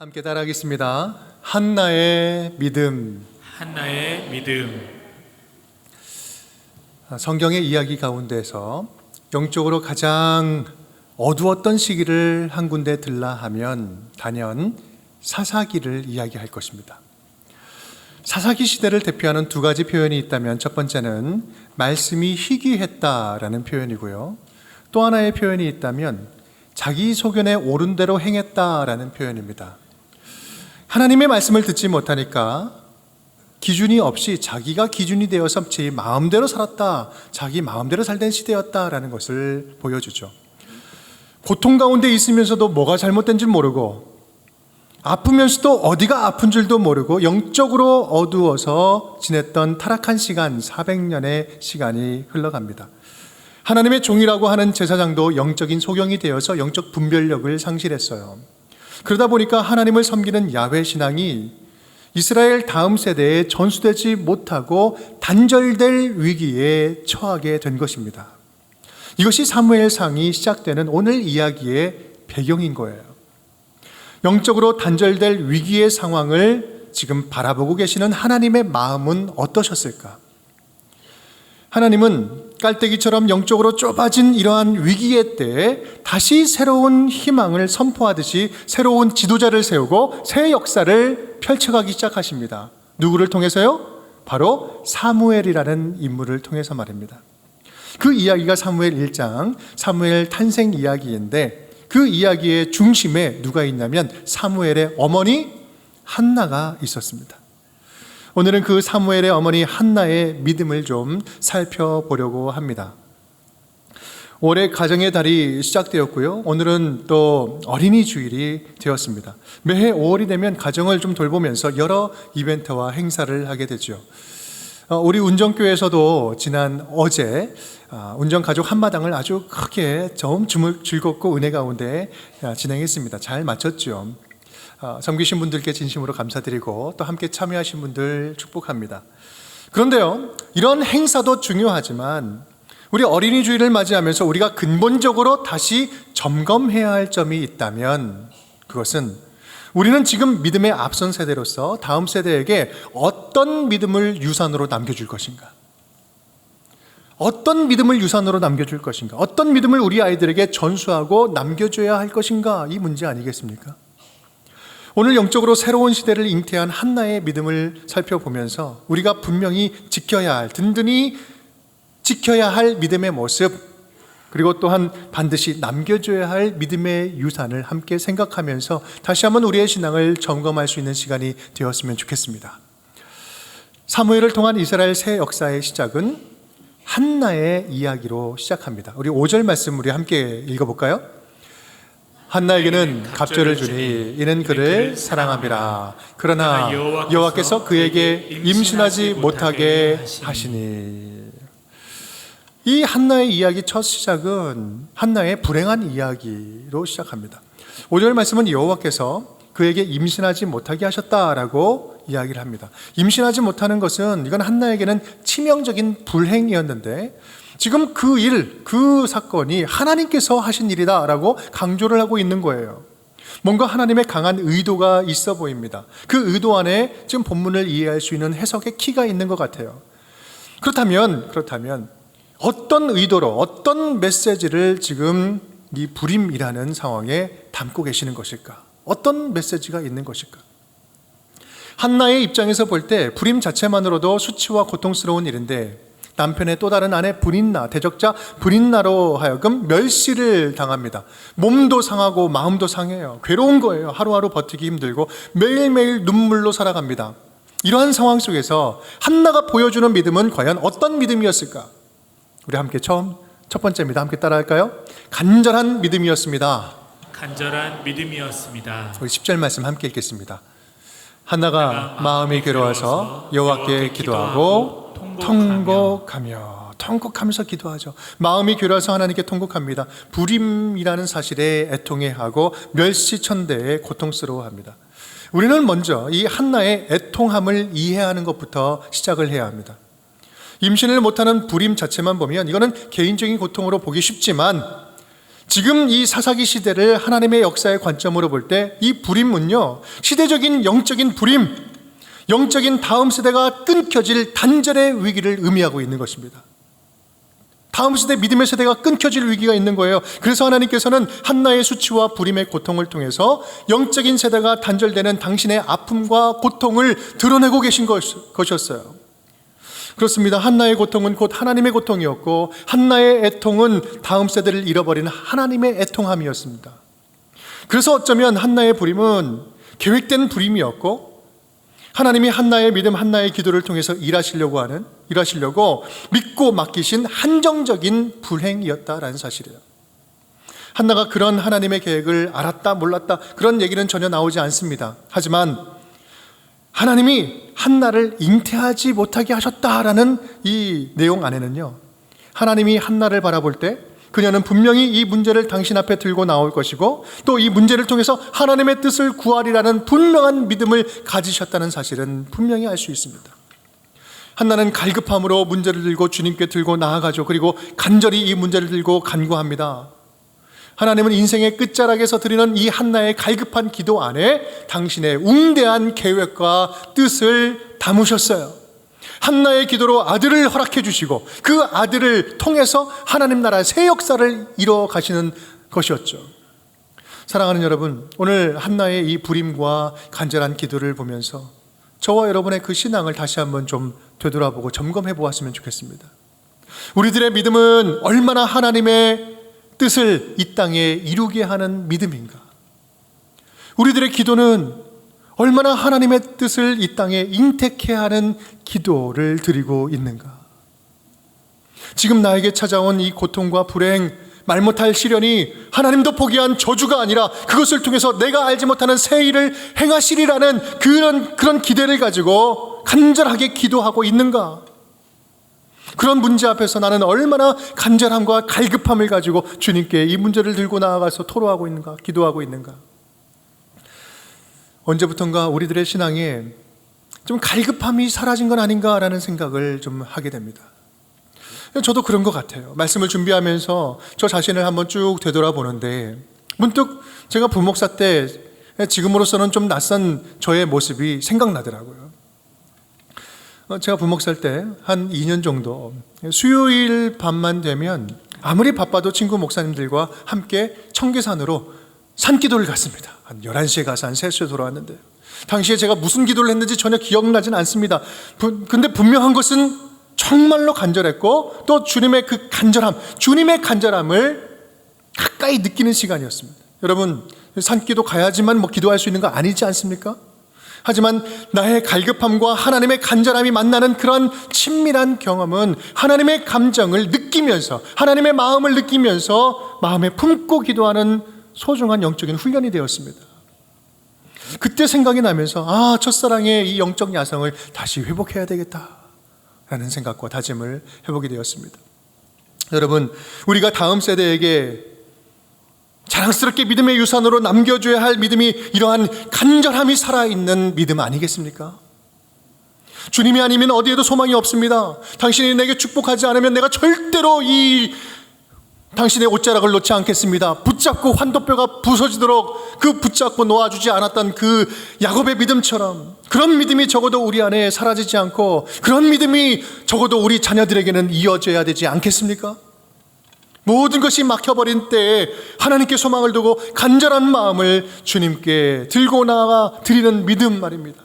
함께 따라하겠습니다. 한나의 믿음. 한나의 믿음. 성경의 이야기 가운데서 영적으로 가장 어두웠던 시기를 한 군데 들라 하면 단연 사사기를 이야기할 것입니다. 사사기 시대를 대표하는 두 가지 표현이 있다면 첫 번째는 말씀이 희귀했다라는 표현이고요. 또 하나의 표현이 있다면 자기 소견에 옳은 대로 행했다라는 표현입니다. 하나님의 말씀을 듣지 못하니까 기준이 없이 자기가 기준이 되어서 제 마음대로 살았다, 자기 마음대로 살던 시대였다라는 것을 보여주죠. 고통 가운데 있으면서도 뭐가 잘못된지 모르고, 아프면서도 어디가 아픈 줄도 모르고 영적으로 어두워서 지냈던 타락한 시간, 400년의 시간이 흘러갑니다. 하나님의 종이라고 하는 제사장도 영적인 소경이 되어서 영적 분별력을 상실했어요. 그러다 보니까 하나님을 섬기는 야훼 신앙이 이스라엘 다음 세대에 전수되지 못하고 단절될 위기에 처하게 된 것입니다. 이것이 사무엘상이 시작되는 오늘 이야기의 배경인 거예요. 영적으로 단절될 위기의 상황을 지금 바라보고 계시는 하나님의 마음은 어떠셨을까? 하나님은 깔때기처럼 영적으로 좁아진 이러한 위기의 때에 다시 새로운 희망을 선포하듯이 새로운 지도자를 세우고 새 역사를 펼쳐가기 시작하십니다. 누구를 통해서요? 바로 사무엘이라는 인물을 통해서 말입니다. 그 이야기가 사무엘 1장, 사무엘 탄생 이야기인데 그 이야기의 중심에 누가 있냐면 사무엘의 어머니 한나가 있었습니다. 오늘은 그 사무엘의 어머니 한나의 믿음을 좀 살펴보려고 합니다. 올해 가정의 달이 시작되었고요. 오늘은 또 어린이 주일이 되었습니다. 매해 5월이 되면 가정을 좀 돌보면서 여러 이벤트와 행사를 하게 되죠. 우리 운정교회에서도 지난 어제 운정가족 한마당을 아주 크게 즐겁고 은혜 가운데 진행했습니다. 잘 마쳤죠. 섬기신 분들께 진심으로 감사드리고 또 함께 참여하신 분들 축복합니다. 그런데요, 이런 행사도 중요하지만 우리 어린이 주일을 맞이하면서 우리가 근본적으로 다시 점검해야 할 점이 있다면 그것은 우리는 지금 믿음의 앞선 세대로서 다음 세대에게 어떤 믿음을 유산으로 남겨줄 것인가? 어떤 믿음을 유산으로 남겨줄 것인가? 어떤 믿음을 우리 아이들에게 전수하고 남겨줘야 할 것인가? 이 문제 아니겠습니까? 오늘 영적으로 새로운 시대를 잉태한 한나의 믿음을 살펴보면서 우리가 분명히 지켜야 할, 든든히 지켜야 할 믿음의 모습, 그리고 또한 반드시 남겨줘야 할 믿음의 유산을 함께 생각하면서 다시 한번 우리의 신앙을 점검할 수 있는 시간이 되었으면 좋겠습니다. 사무엘을 통한 이스라엘 새 역사의 시작은 한나의 이야기로 시작합니다. 우리 5절 말씀 우리 함께 읽어볼까요? 한나에게는 갑절을 주니 이는 그를 사랑함이라. 그러나 여호와께서 그에게 임신하지 못하게 하시니. 이 한나의 이야기 첫 시작은 한나의 불행한 이야기로 시작합니다. 5절 말씀은 여호와께서 그에게 임신하지 못하게 하셨다라고 이야기를 합니다. 임신하지 못하는 것은 이건 한나에게는 치명적인 불행이었는데 지금 그 사건이 하나님께서 하신 일이다라고 강조를 하고 있는 거예요. 뭔가 하나님의 강한 의도가 있어 보입니다. 그 의도 안에 지금 본문을 이해할 수 있는 해석의 키가 있는 것 같아요. 그렇다면 어떤 의도로 어떤 메시지를 지금 이 불임이라는 상황에 담고 계시는 것일까? 어떤 메시지가 있는 것일까? 한나의 입장에서 볼 때 불임 자체만으로도 수치와 고통스러운 일인데 남편의 또 다른 아내 브린나, 대적자 브린나로 하여금 멸시를 당합니다. 몸도 상하고 마음도 상해요. 괴로운 거예요. 하루하루 버티기 힘들고 매일매일 눈물로 살아갑니다. 이러한 상황 속에서 한나가 보여주는 믿음은 과연 어떤 믿음이었을까? 우리 함께 첫 번째입니다. 함께 따라할까요? 간절한 믿음이었습니다. 간절한 믿음이었습니다. 우리 10절 말씀 함께 읽겠습니다. 한나가 마음이 괴로워서 여호와께 기도하고 통곡하면서 기도하죠. 마음이 괴로워서 하나님께 통곡합니다. 불임이라는 사실에 애통해하고 멸시천대에 고통스러워합니다. 우리는 먼저 이 한나의 애통함을 이해하는 것부터 시작을 해야 합니다. 임신을 못하는 불임 자체만 보면 이거는 개인적인 고통으로 보기 쉽지만 지금 이 사사기 시대를 하나님의 역사의 관점으로 볼 때 이 불임은요, 시대적인 영적인 불임, 영적인 다음 세대가 끊겨질 단절의 위기를 의미하고 있는 것입니다. 다음 세대 믿음의 세대가 끊겨질 위기가 있는 거예요. 그래서 하나님께서는 한나의 수치와 불임의 고통을 통해서 영적인 세대가 단절되는 당신의 아픔과 고통을 드러내고 계신 것이었어요. 그렇습니다. 한나의 고통은 곧 하나님의 고통이었고, 한나의 애통은 다음 세대를 잃어버린 하나님의 애통함이었습니다. 그래서 어쩌면 한나의 불임은 계획된 불임이었고, 하나님이 한나의 믿음, 한나의 기도를 통해서 일하시려고 믿고 맡기신 한정적인 불행이었다라는 사실이에요. 한나가 그런 하나님의 계획을 알았다 몰랐다 그런 얘기는 전혀 나오지 않습니다. 하지만 하나님이 한나를 잉태하지 못하게 하셨다라는 이 내용 안에는요, 하나님이 한나를 바라볼 때 그녀는 분명히 이 문제를 당신 앞에 들고 나올 것이고, 또 이 문제를 통해서 하나님의 뜻을 구하리라는 분명한 믿음을 가지셨다는 사실은 분명히 알 수 있습니다. 한나는 갈급함으로 문제를 들고 주님께 들고 나아가죠. 그리고 간절히 이 문제를 들고 간구합니다. 하나님은 인생의 끝자락에서 드리는 이 한나의 갈급한 기도 안에 당신의 웅대한 계획과 뜻을 담으셨어요. 한나의 기도로 아들을 허락해 주시고 그 아들을 통해서 하나님 나라의 새 역사를 이루어 가시는 것이었죠. 사랑하는 여러분, 오늘 한나의 이 불임과 간절한 기도를 보면서 저와 여러분의 그 신앙을 다시 한번 좀 되돌아보고 점검해 보았으면 좋겠습니다. 우리들의 믿음은 얼마나 하나님의 뜻을 이 땅에 이루게 하는 믿음인가? 우리들의 기도는 얼마나 하나님의 뜻을 이 땅에 잉태케 하는 기도를 드리고 있는가? 지금 나에게 찾아온 이 고통과 불행, 말 못할 시련이 하나님도 포기한 저주가 아니라 그것을 통해서 내가 알지 못하는 새 일을 행하시리라는 그런 기대를 가지고 간절하게 기도하고 있는가? 그런 문제 앞에서 나는 얼마나 간절함과 갈급함을 가지고 주님께 이 문제를 들고 나아가서 토로하고 있는가, 기도하고 있는가? 언제부턴가 우리들의 신앙에 좀 갈급함이 사라진 건 아닌가라는 생각을 좀 하게 됩니다. 저도 그런 것 같아요. 말씀을 준비하면서 저 자신을 한번 쭉 되돌아보는데 문득 제가 부목사 때 지금으로서는 좀 낯선 저의 모습이 생각나더라고요. 제가 부목사일 때 한 2년 정도 수요일 밤만 되면 아무리 바빠도 친구 목사님들과 함께 청계산으로 산기도를 갔습니다. 한 11시에 가서 한 3시에 돌아왔는데 당시에 제가 무슨 기도를 했는지 전혀 기억나진 않습니다. 근데 분명한 것은 정말로 간절했고 또 주님의 그 간절함, 주님의 간절함을 가까이 느끼는 시간이었습니다. 여러분, 산기도 가야지만 뭐 기도할 수 있는 거 아니지 않습니까? 하지만 나의 갈급함과 하나님의 간절함이 만나는 그런 친밀한 경험은 하나님의 감정을 느끼면서, 하나님의 마음을 느끼면서 마음에 품고 기도하는 소중한 영적인 훈련이 되었습니다. 그때 생각이 나면서 첫사랑의 이 영적 야성을 다시 회복해야 되겠다라는 생각과 다짐을 해보게 되었습니다. 여러분, 우리가 다음 세대에게 자랑스럽게 믿음의 유산으로 남겨줘야 할 믿음이 이러한 간절함이 살아있는 믿음 아니겠습니까? 주님이 아니면 어디에도 소망이 없습니다. 당신이 내게 축복하지 않으면 내가 절대로 이 당신의 옷자락을 놓지 않겠습니다. 붙잡고 환도뼈가 부서지도록 그 붙잡고 놓아주지 않았던 그 야곱의 믿음처럼, 그런 믿음이 적어도 우리 안에 사라지지 않고 그런 믿음이 적어도 우리 자녀들에게는 이어져야 되지 않겠습니까? 모든 것이 막혀버린 때에 하나님께 소망을 두고 간절한 마음을 주님께 들고 나가 드리는 믿음 말입니다.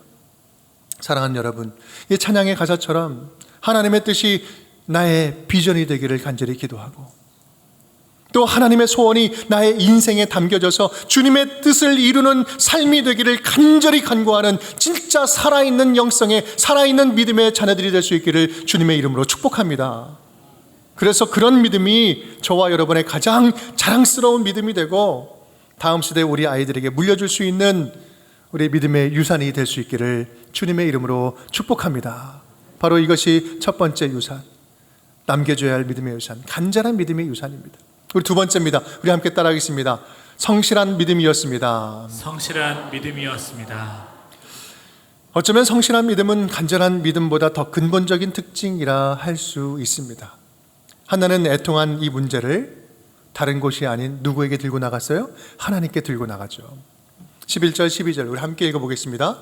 사랑하는 여러분, 이 찬양의 가사처럼 하나님의 뜻이 나의 비전이 되기를 간절히 기도하고 또 하나님의 소원이 나의 인생에 담겨져서 주님의 뜻을 이루는 삶이 되기를 간절히 간구하는 진짜 살아있는 영성의 살아있는 믿음의 자녀들이 될 수 있기를 주님의 이름으로 축복합니다. 그래서 그런 믿음이 저와 여러분의 가장 자랑스러운 믿음이 되고 다음 세대 우리 아이들에게 물려줄 수 있는 우리 믿음의 유산이 될 수 있기를 주님의 이름으로 축복합니다. 바로 이것이 첫 번째 유산, 남겨줘야 할 믿음의 유산, 간절한 믿음의 유산입니다. 우리 두 번째입니다. 우리 함께 따라하겠습니다. 성실한 믿음이었습니다. 성실한 믿음이었습니다. 어쩌면 성실한 믿음은 간절한 믿음보다 더 근본적인 특징이라 할 수 있습니다. 하나는 애통한 이 문제를 다른 곳이 아닌 누구에게 들고 나갔어요? 하나님께 들고 나가죠. 11절 12절 우리 함께 읽어보겠습니다.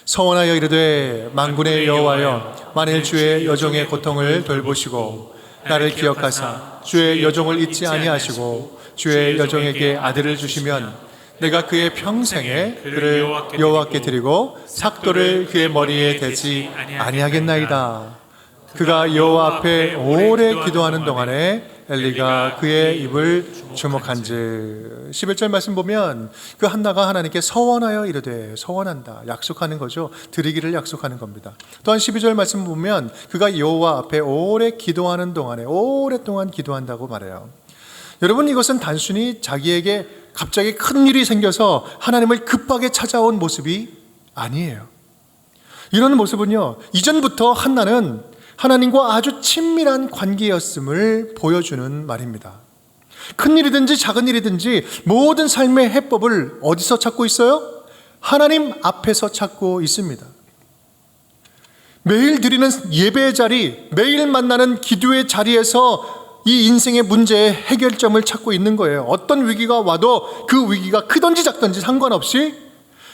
서원하여 이르되 만군의 여호와여, 만일 주의 여종의 고통을 돌보시고 나를 기억하사 주의 여종을 잊지 아니하시고 주의 여종에게 아들을 주시면 내가 그의 평생에 그를 여호와께 드리고 삭도를 그의 머리에 대지 아니하겠나이다. 그가 여호와 앞에 오래 기도하는 동안에 엘리가 그의 입을 주목한즉. 11절 말씀 보면 그 한나가 하나님께 서원하여 이르되, 서원한다, 약속하는 거죠. 드리기를 약속하는 겁니다. 또한 12절 말씀 보면 그가 여호와 앞에 오래 기도하는 동안에 오랫동안 기도한다고 말해요. 여러분, 이것은 단순히 자기에게 갑자기 큰 일이 생겨서 하나님을 급하게 찾아온 모습이 아니에요. 이런 모습은요, 이전부터 한나는 하나님과 아주 친밀한 관계였음을 보여주는 말입니다. 큰 일이든지 작은 일이든지 모든 삶의 해법을 어디서 찾고 있어요? 하나님 앞에서 찾고 있습니다. 매일 드리는 예배의 자리, 매일 만나는 기도의 자리에서 이 인생의 문제의 해결점을 찾고 있는 거예요. 어떤 위기가 와도 그 위기가 크든지 작든지 상관없이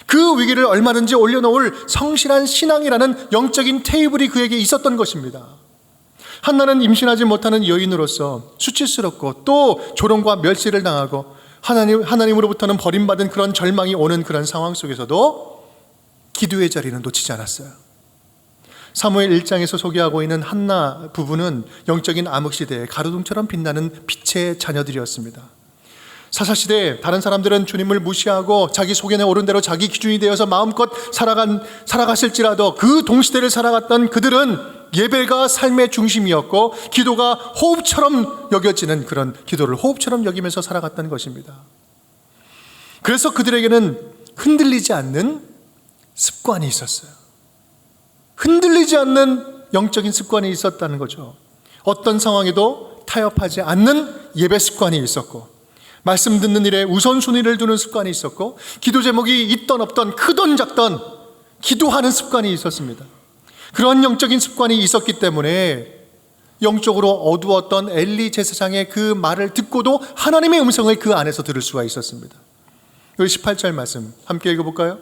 그 위기를 얼마든지 올려놓을 성실한 신앙이라는 영적인 테이블이 그에게 있었던 것입니다. 한나는 임신하지 못하는 여인으로서 수치스럽고 또 조롱과 멸시를 당하고 하나님으로부터는 버림받은 그런 절망이 오는 그런 상황 속에서도 기도의 자리는 놓치지 않았어요. 사무엘 1장에서 소개하고 있는 한나 부부는 영적인 암흑시대에 가로등처럼 빛나는 빛의 자녀들이었습니다. 사사시대에 다른 사람들은 주님을 무시하고 자기 소견에 오른 대로 자기 기준이 되어서 마음껏 살아갔을지라도 그 동시대를 살아갔던 그들은 예배가 삶의 중심이었고 기도가 호흡처럼 여겨지는 그런 기도를 호흡처럼 여기면서 살아갔던 것입니다. 그래서 그들에게는 흔들리지 않는 습관이 있었어요. 흔들리지 않는 영적인 습관이 있었다는 거죠. 어떤 상황에도 타협하지 않는 예배 습관이 있었고, 말씀 듣는 일에 우선순위를 두는 습관이 있었고, 기도 제목이 있던 없던 크던 작던 기도하는 습관이 있었습니다. 그런 영적인 습관이 있었기 때문에 영적으로 어두웠던 엘리 제사장의 그 말을 듣고도 하나님의 음성을 그 안에서 들을 수가 있었습니다. 여기 18절 말씀 함께 읽어볼까요?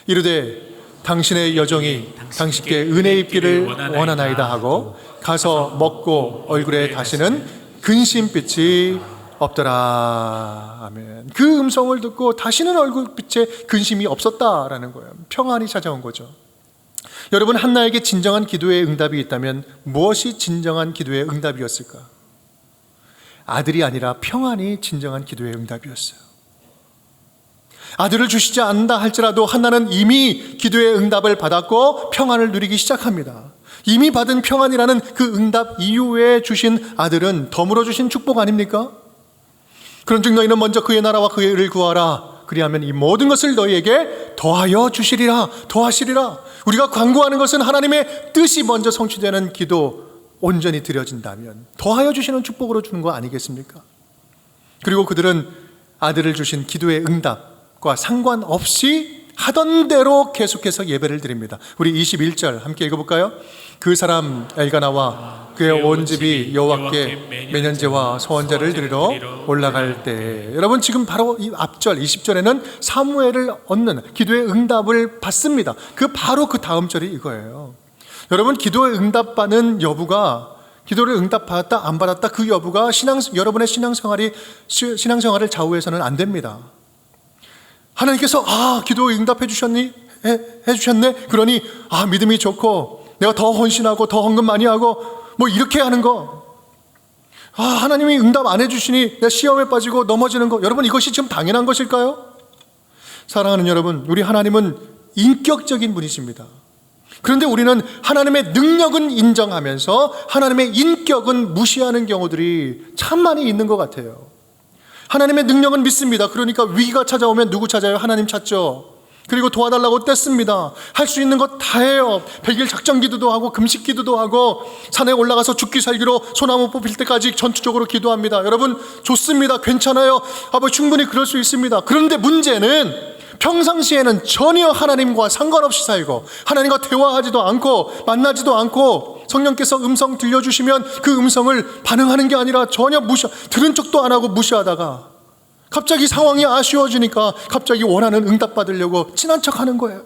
이르되 당신의 여종이 당신께 은혜 입기를 원하나이다 하고 가서 먹고 얼굴에 다시는 근심빛이 없더라. 아멘. 그 음성을 듣고 다시는 얼굴빛에 근심이 없었다라는 거예요. 평안이 찾아온 거죠. 여러분, 한나에게 진정한 기도의 응답이 있다면 무엇이 진정한 기도의 응답이었을까? 아들이 아니라 평안이 진정한 기도의 응답이었어요. 아들을 주시지 않는다 할지라도 한나는 이미 기도의 응답을 받았고 평안을 누리기 시작합니다. 이미 받은 평안이라는 그 응답 이후에 주신 아들은 덤으로 주신 축복 아닙니까? 그런즉 너희는 먼저 그의 나라와 그의 의를 구하라. 그리하면 이 모든 것을 너희에게 더하여 주시리라. 더하시리라. 우리가 간구하는 것은 하나님의 뜻이 먼저 성취되는 기도 온전히 드려진다면 더하여 주시는 축복으로 주는 거 아니겠습니까? 그리고 그들은 아들을 주신 기도의 응답과 상관없이 하던 대로 계속해서 예배를 드립니다. 우리 21절 함께 읽어볼까요? 그 사람 엘가나와 그의 온 집이 여호와께 매년제와 소원제를 드리러 올라갈 때, 여러분 지금 바로 이 앞절 20절에는 사무엘을 얻는 기도의 응답을 받습니다. 바로 그 다음 절이 이거예요. 여러분, 기도의 응답받는 여부가, 기도를 응답받았다 안 받았다 그 여부가 여러분의 신앙생활을 좌우해서는 안 됩니다. 하나님께서 기도 응답해 주셨네. 그러니 믿음이 좋고 내가 더 헌신하고 더 헌금 많이 하고 뭐 이렇게 하는 거, 하나님이 응답 안 해주시니 내가 시험에 빠지고 넘어지는 거, 여러분 이것이 지금 당연한 것일까요? 사랑하는 여러분, 우리 하나님은 인격적인 분이십니다. 그런데 우리는 하나님의 능력은 인정하면서 하나님의 인격은 무시하는 경우들이 참 많이 있는 것 같아요. 하나님의 능력은 믿습니다. 그러니까 위기가 찾아오면 누구 찾아요? 하나님 찾죠. 그리고 도와달라고 뗐습니다. 할 수 있는 것 다 해요. 100일 작정 기도도 하고 금식 기도도 하고 산에 올라가서 죽기 살기로 소나무 뽑힐 때까지 전투적으로 기도합니다. 여러분 좋습니다. 괜찮아요. 충분히 그럴 수 있습니다. 그런데 문제는 평상시에는 전혀 하나님과 상관없이 살고 하나님과 대화하지도 않고 만나지도 않고 성령께서 음성 들려주시면 그 음성을 반응하는 게 아니라 전혀 들은 척도 안 하고 무시하다가 갑자기 상황이 아쉬워지니까 갑자기 원하는 응답 받으려고 친한 척 하는 거예요.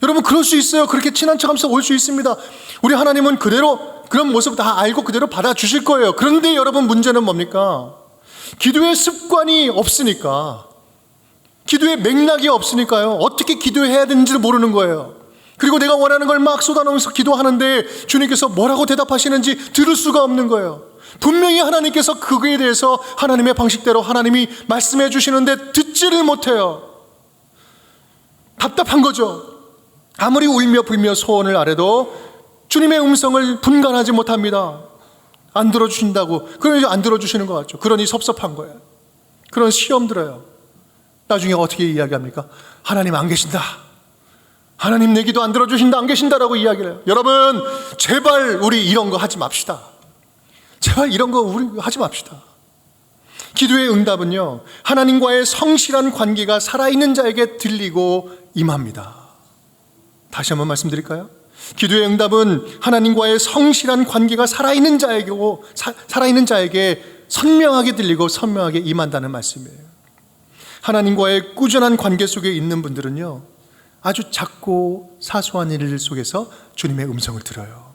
여러분, 그럴 수 있어요. 그렇게 친한 척 하면서 올 수 있습니다. 우리 하나님은 그대로 그런 모습 다 알고 그대로 받아주실 거예요. 그런데 여러분, 문제는 뭡니까? 기도의 습관이 없으니까, 기도의 맥락이 없으니까요, 어떻게 기도해야 되는지를 모르는 거예요. 그리고 내가 원하는 걸 막 쏟아놓으면서 기도하는데 주님께서 뭐라고 대답하시는지 들을 수가 없는 거예요. 분명히 하나님께서 그거에 대해서 하나님의 방식대로 하나님이 말씀해 주시는데 듣지를 못해요. 답답한 거죠. 아무리 울며 불며 소원을 아래도 주님의 음성을 분간하지 못합니다. 안 들어주신다고. 그러니 안 들어주시는 것 같죠. 그러니 섭섭한 거예요. 그런 시험 들어요. 나중에 어떻게 이야기합니까? 하나님 안 계신다. 하나님 내 기도 안 들어주신다, 안 계신다라고 이야기를 해요. 여러분, 제발 우리 이런 거 하지 맙시다. 제발 이런 거 우리 하지 맙시다. 기도의 응답은요, 하나님과의 성실한 관계가 살아있는 자에게 들리고 임합니다. 다시 한번 말씀드릴까요? 기도의 응답은 하나님과의 성실한 관계가 살아있는 자에게 선명하게 들리고 선명하게 임한다는 말씀이에요. 하나님과의 꾸준한 관계 속에 있는 분들은요, 아주 작고 사소한 일 속에서 주님의 음성을 들어요.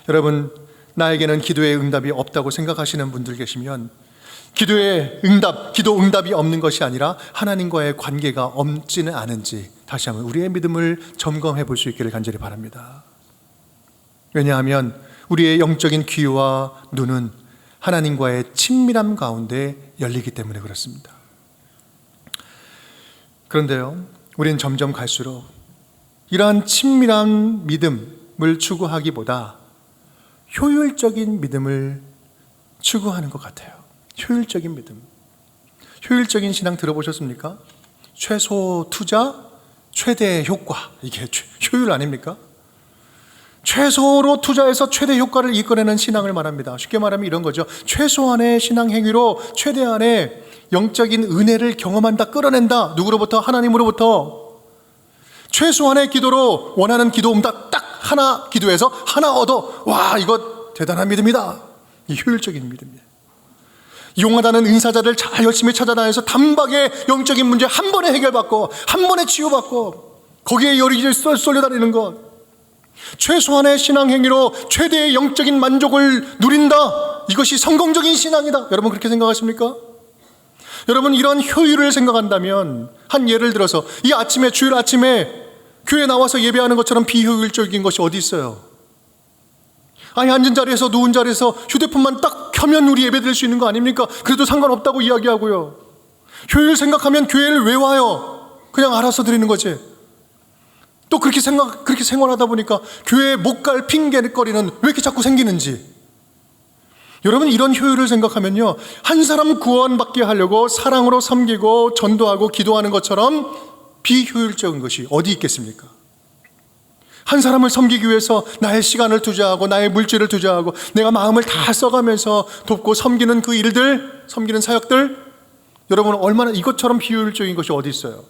여러분, 나에게는 기도의 응답이 없다고 생각하시는 분들 계시면 기도 응답이 없는 것이 아니라 하나님과의 관계가 없지는 않은지 다시 한번 우리의 믿음을 점검해 볼 수 있기를 간절히 바랍니다. 왜냐하면 우리의 영적인 귀와 눈은 하나님과의 친밀함 가운데 열리기 때문에 그렇습니다. 그런데요, 우리는 점점 갈수록 이러한 친밀한 믿음을 추구하기보다 효율적인 믿음을 추구하는 것 같아요. 효율적인 믿음. 효율적인 신앙 들어보셨습니까? 최소 투자, 최대 효과. 이게 효율 아닙니까? 최소로 투자해서 최대 효과를 이끌어내는 신앙을 말합니다. 쉽게 말하면 이런 거죠. 최소한의 신앙 행위로 최대한의 영적인 은혜를 경험한다, 끌어낸다. 누구로부터? 하나님으로부터. 최소한의 기도로 원하는 기도 응답 딱 하나 기도해서 하나 얻어. 와, 이거 대단한 믿음이다. 이 효율적인 믿음이에요. 용하다는 은사자들 잘 열심히 찾아다녀서 단박에 영적인 문제 한 번에 해결받고 한 번에 치유받고 거기에 열이 쏠려다니는 것. 최소한의 신앙 행위로 최대의 영적인 만족을 누린다. 이것이 성공적인 신앙이다. 여러분, 그렇게 생각하십니까? 여러분, 이런 효율을 생각한다면 한 예를 들어서 이 아침에, 주일 아침에 교회 나와서 예배하는 것처럼 비효율적인 것이 어디 있어요? 아니, 앉은 자리에서 누운 자리에서 휴대폰만 딱 켜면 우리 예배 드릴 수 있는 거 아닙니까? 그래도 상관없다고 이야기하고요. 효율 생각하면 교회를 왜 와요? 그냥 알아서 드리는 거지. 또 그렇게 생활하다 보니까 교회에 못 갈 핑계거리는 왜 이렇게 자꾸 생기는지. 여러분, 이런 효율을 생각하면요, 한 사람 구원받게 하려고 사랑으로 섬기고 전도하고 기도하는 것처럼 비효율적인 것이 어디 있겠습니까? 한 사람을 섬기기 위해서 나의 시간을 투자하고 나의 물질을 투자하고 내가 마음을 다 써가면서 돕고 섬기는 그 일들, 섬기는 사역들, 여러분, 얼마나 이것처럼 비효율적인 것이 어디 있어요?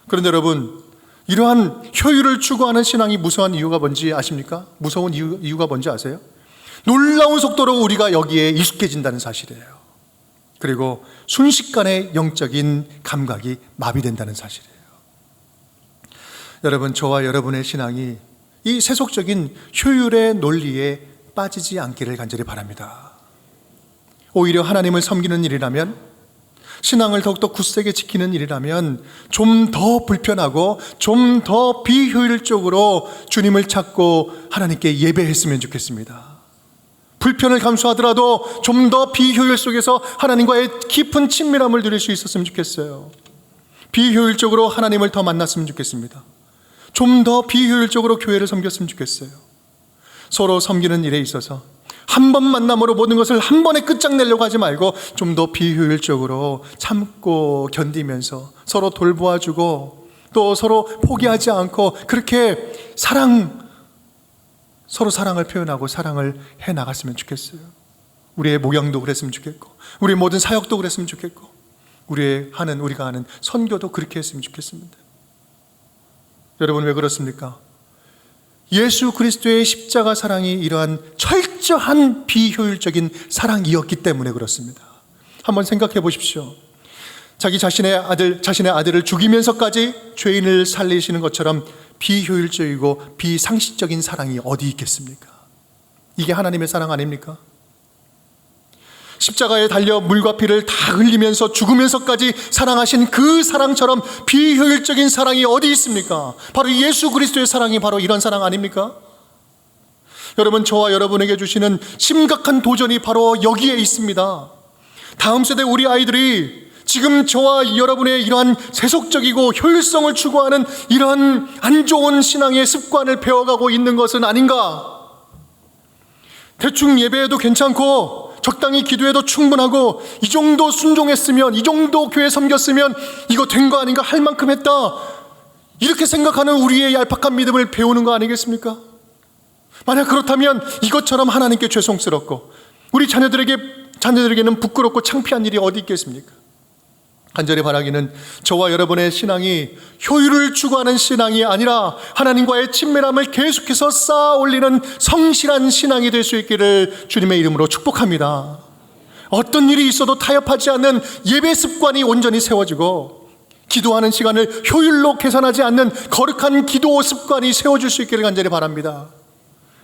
그런데 여러분, 이러한 효율을 추구하는 신앙이 무서운 이유가 뭔지 아십니까? 무서운 이유가 뭔지 아세요? 놀라운 속도로 우리가 여기에 익숙해진다는 사실이에요. 그리고 순식간에 영적인 감각이 마비된다는 사실이에요. 여러분, 저와 여러분의 신앙이 이 세속적인 효율의 논리에 빠지지 않기를 간절히 바랍니다. 오히려 하나님을 섬기는 일이라면, 신앙을 더욱더 굳세게 지키는 일이라면 좀 더 불편하고 좀 더 비효율적으로 주님을 찾고 하나님께 예배했으면 좋겠습니다. 불편을 감수하더라도 좀 더 비효율 속에서 하나님과의 깊은 친밀함을 누릴 수 있었으면 좋겠어요. 비효율적으로 하나님을 더 만났으면 좋겠습니다. 좀 더 비효율적으로 교회를 섬겼으면 좋겠어요. 서로 섬기는 일에 있어서 한 번 만남으로 모든 것을 한 번에 끝장내려고 하지 말고 좀 더 비효율적으로 참고 견디면서 서로 돌보아주고 또 서로 포기하지 않고 그렇게 서로 사랑을 표현하고 사랑을 해나갔으면 좋겠어요. 우리의 목양도 그랬으면 좋겠고 우리의 모든 사역도 그랬으면 좋겠고 우리가 하는 선교도 그렇게 했으면 좋겠습니다. 여러분, 왜 그렇습니까? 예수 그리스도의 십자가 사랑이 이러한 철저한 비효율적인 사랑이었기 때문에 그렇습니다. 한번 생각해 보십시오. 자신의 아들을 죽이면서까지 죄인을 살리시는 것처럼 비효율적이고 비상식적인 사랑이 어디 있겠습니까? 이게 하나님의 사랑 아닙니까? 십자가에 달려 물과 피를 다 흘리면서 죽으면서까지 사랑하신 그 사랑처럼 비효율적인 사랑이 어디 있습니까? 바로 예수 그리스도의 사랑이 바로 이런 사랑 아닙니까? 여러분, 저와 여러분에게 주시는 심각한 도전이 바로 여기에 있습니다. 다음 세대 우리 아이들이 지금 저와 여러분의 이러한 세속적이고 효율성을 추구하는 이러한 안 좋은 신앙의 습관을 배워가고 있는 것은 아닌가? 대충 예배해도 괜찮고 적당히 기도해도 충분하고 이 정도 순종했으면, 이 정도 교회 섬겼으면 이거 된 거 아닌가, 할 만큼 했다, 이렇게 생각하는 우리의 얄팍한 믿음을 배우는 거 아니겠습니까? 만약 그렇다면 이것처럼 하나님께 죄송스럽고 우리 자녀들에게는 부끄럽고 창피한 일이 어디 있겠습니까? 간절히 바라기는 저와 여러분의 신앙이 효율을 추구하는 신앙이 아니라 하나님과의 친밀함을 계속해서 쌓아 올리는 성실한 신앙이 될 수 있기를 주님의 이름으로 축복합니다. 어떤 일이 있어도 타협하지 않는 예배 습관이 온전히 세워지고 기도하는 시간을 효율로 계산하지 않는 거룩한 기도 습관이 세워질 수 있기를 간절히 바랍니다.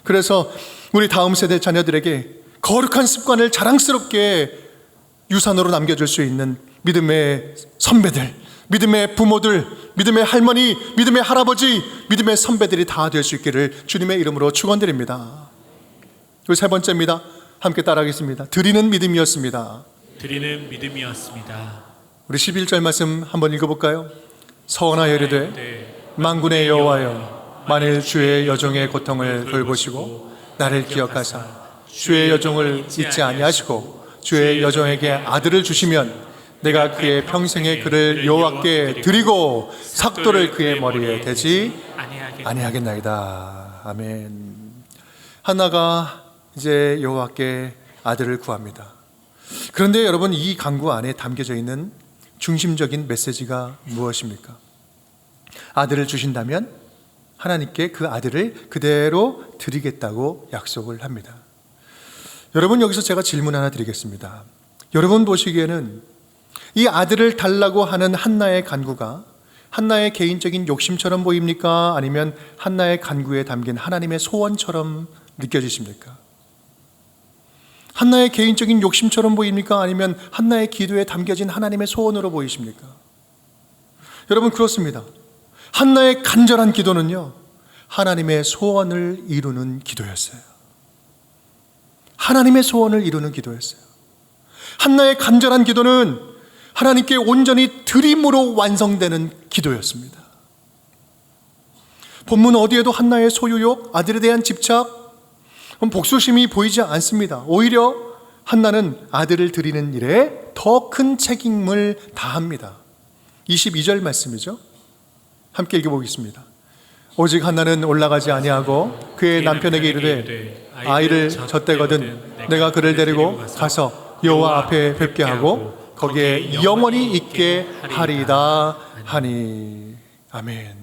그래서 우리 다음 세대 자녀들에게 거룩한 습관을 자랑스럽게 유산으로 남겨줄 수 있는 믿음의 선배들, 믿음의 부모들, 믿음의 할머니, 믿음의 할아버지, 믿음의 선배들이 다 될 수 있기를 주님의 이름으로 축원드립니다. 그리고 세 번째입니다. 함께 따라하겠습니다. 드리는 믿음이었습니다. 드리는 믿음이었습니다. 우리 11절 말씀 한번 읽어볼까요? 서원하여 이르되 만군의 여호와여, 만일 주의 여종의 고통을 돌보시고 나를 기억하사 주의 여종을 잊지 아니하시고 주의 여종에게 아들을 주시면 내가 그의 평생의 그를 여호와께 드리고 삭도를 그의 머리에 대지 아니하겠나이다. 아멘. 한나가 이제 여호와께 아들을 구합니다. 그런데 여러분, 이 간구 안에 담겨져 있는 중심적인 메시지가 무엇입니까? 아들을 주신다면 하나님께 그 아들을 그대로 드리겠다고 약속을 합니다. 여러분, 여기서 제가 질문 하나 드리겠습니다. 여러분 보시기에는 이 아들을 달라고 하는 한나의 간구가 한나의 개인적인 욕심처럼 보입니까? 아니면 한나의 간구에 담긴 하나님의 소원처럼 느껴지십니까? 한나의 개인적인 욕심처럼 보입니까? 아니면 한나의 기도에 담겨진 하나님의 소원으로 보이십니까? 여러분, 그렇습니다. 한나의 간절한 기도는요, 하나님의 소원을 이루는 기도였어요. 하나님의 소원을 이루는 기도였어요. 한나의 간절한 기도는 하나님께 온전히 드림으로 완성되는 기도였습니다. 본문 어디에도 한나의 소유욕, 아들에 대한 집착, 복수심이 보이지 않습니다. 오히려 한나는 아들을 드리는 일에 더 큰 책임을 다합니다. 22절 말씀이죠. 함께 읽어보겠습니다. 오직 한나는 올라가지 아니하고 그의 남편에게 이르되 아이를 젖대거든 내가 그를 데리고 가서 여호와 앞에 뵙게 하고 거기에 영원히 있게 하리이다 하니. 아멘.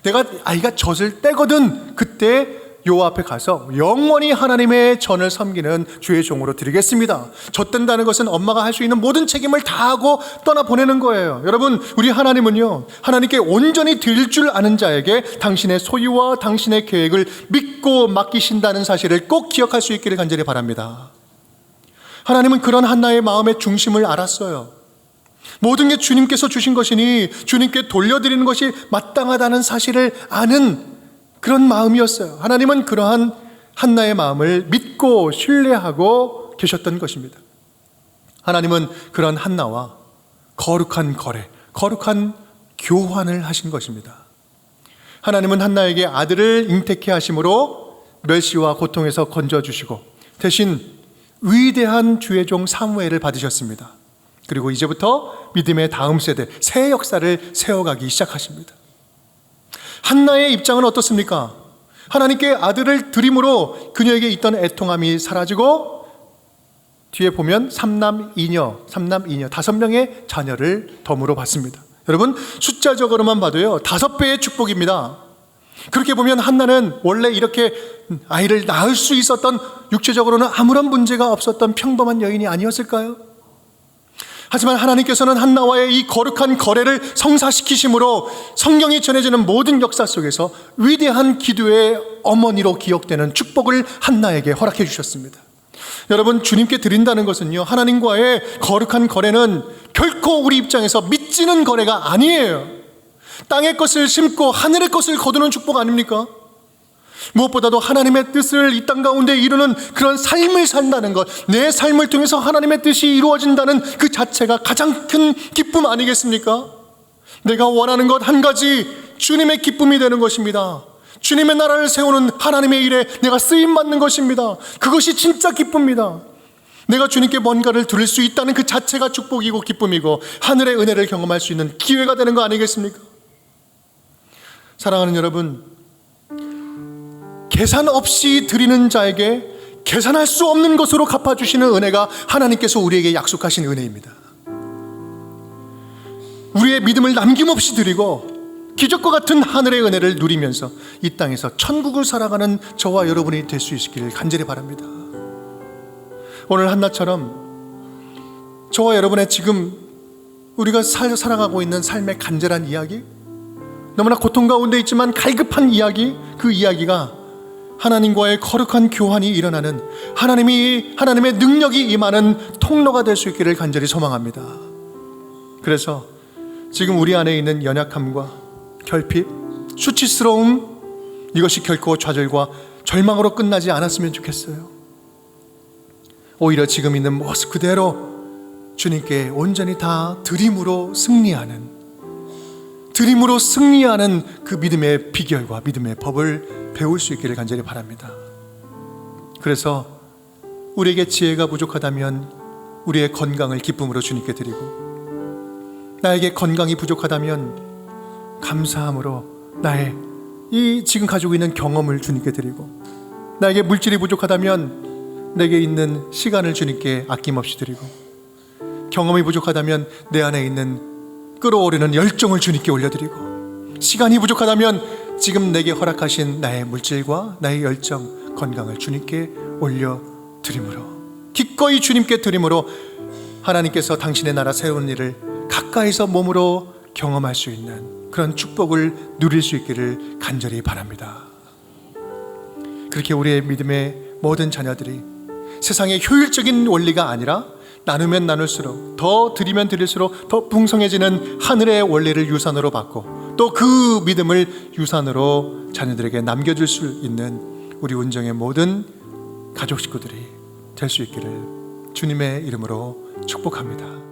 내가 아이가 젖을 떼거든 그때 여호와 앞에 가서 영원히 하나님의 전을 섬기는 주의 종으로 드리겠습니다. 젖댄다는 것은 엄마가 할 수 있는 모든 책임을 다하고 떠나보내는 거예요. 여러분, 우리 하나님은요, 하나님께 온전히 드릴 줄 아는 자에게 당신의 소유와 당신의 계획을 믿고 맡기신다는 사실을 꼭 기억할 수 있기를 간절히 바랍니다. 하나님은 그런 한나의 마음의 중심을 알았어요. 모든 게 주님께서 주신 것이니 주님께 돌려드리는 것이 마땅하다는 사실을 아는 그런 마음이었어요. 하나님은 그러한 한나의 마음을 믿고 신뢰하고 계셨던 것입니다. 하나님은 그런 한나와 거룩한 거래, 거룩한 교환을 하신 것입니다. 하나님은 한나에게 아들을 잉태케 하심으로 멸시와 고통에서 건져주시고 대신 위대한 주의 종 사무엘을 받으셨습니다. 그리고 이제부터 믿음의 다음 세대, 새 역사를 세워가기 시작하십니다. 한나의 입장은 어떻습니까? 하나님께 아들을 드림으로 그녀에게 있던 애통함이 사라지고 뒤에 보면 삼남 이녀 5명의 자녀를 덤으로 받습니다. 여러분, 숫자적으로만 봐도요 5배의 축복입니다. 그렇게 보면 한나는 원래 이렇게 아이를 낳을 수 있었던, 육체적으로는 아무런 문제가 없었던 평범한 여인이 아니었을까요? 하지만 하나님께서는 한나와의 이 거룩한 거래를 성사시키심으로 성경이 전해지는 모든 역사 속에서 위대한 기도의 어머니로 기억되는 축복을 한나에게 허락해 주셨습니다. 여러분, 주님께 드린다는 것은요, 하나님과의 거룩한 거래는 결코 우리 입장에서 믿지는 거래가 아니에요. 땅의 것을 심고 하늘의 것을 거두는 축복 아닙니까? 무엇보다도 하나님의 뜻을 이 땅 가운데 이루는 그런 삶을 산다는 것, 내 삶을 통해서 하나님의 뜻이 이루어진다는 그 자체가 가장 큰 기쁨 아니겠습니까? 내가 원하는 것 한 가지, 주님의 기쁨이 되는 것입니다. 주님의 나라를 세우는 하나님의 일에 내가 쓰임받는 것입니다. 그것이 진짜 기쁨입니다. 내가 주님께 뭔가를 드릴 수 있다는 그 자체가 축복이고 기쁨이고 하늘의 은혜를 경험할 수 있는 기회가 되는 거 아니겠습니까? 사랑하는 여러분, 계산 없이 드리는 자에게 계산할 수 없는 것으로 갚아주시는 은혜가 하나님께서 우리에게 약속하신 은혜입니다. 우리의 믿음을 남김없이 드리고 기적과 같은 하늘의 은혜를 누리면서 이 땅에서 천국을 살아가는 저와 여러분이 될 수 있기를 간절히 바랍니다. 오늘 한나처럼 저와 여러분의 지금 우리가 살아가고 있는 삶의 간절한 이야기, 너무나 고통 가운데 있지만 갈급한 이야기, 그 이야기가 하나님과의 거룩한 교환이 일어나는, 하나님의 능력이 임하는 통로가 될 수 있기를 간절히 소망합니다. 그래서 지금 우리 안에 있는 연약함과 결핍, 수치스러움, 이것이 결코 좌절과 절망으로 끝나지 않았으면 좋겠어요. 오히려 지금 있는 모습 그대로 주님께 온전히 다 드림으로 승리하는 그 믿음의 비결과 믿음의 법을 배울 수 있기를 간절히 바랍니다. 그래서 우리에게 지혜가 부족하다면 우리의 건강을 기쁨으로 주님께 드리고, 나에게 건강이 부족하다면 감사함으로 나의 이 지금 가지고 있는 경험을 주님께 드리고, 나에게 물질이 부족하다면 내게 있는 시간을 주님께 아낌없이 드리고, 경험이 부족하다면 내 안에 있는 끓어오르는 열정을 주님께 올려드리고, 시간이 부족하다면 지금 내게 허락하신 나의 물질과 나의 열정, 건강을 주님께 올려드림으로, 기꺼이 주님께 드림으로 하나님께서 당신의 나라 세우는 일을 가까이서 몸으로 경험할 수 있는 그런 축복을 누릴 수 있기를 간절히 바랍니다. 그렇게 우리의 믿음의 모든 자녀들이 세상의 효율적인 원리가 아니라 나누면 나눌수록, 더 드리면 드릴수록 더 풍성해지는 하늘의 원리를 유산으로 받고, 또 그 믿음을 유산으로 자녀들에게 남겨줄 수 있는 우리 운정의 모든 가족 식구들이 될 수 있기를 주님의 이름으로 축복합니다.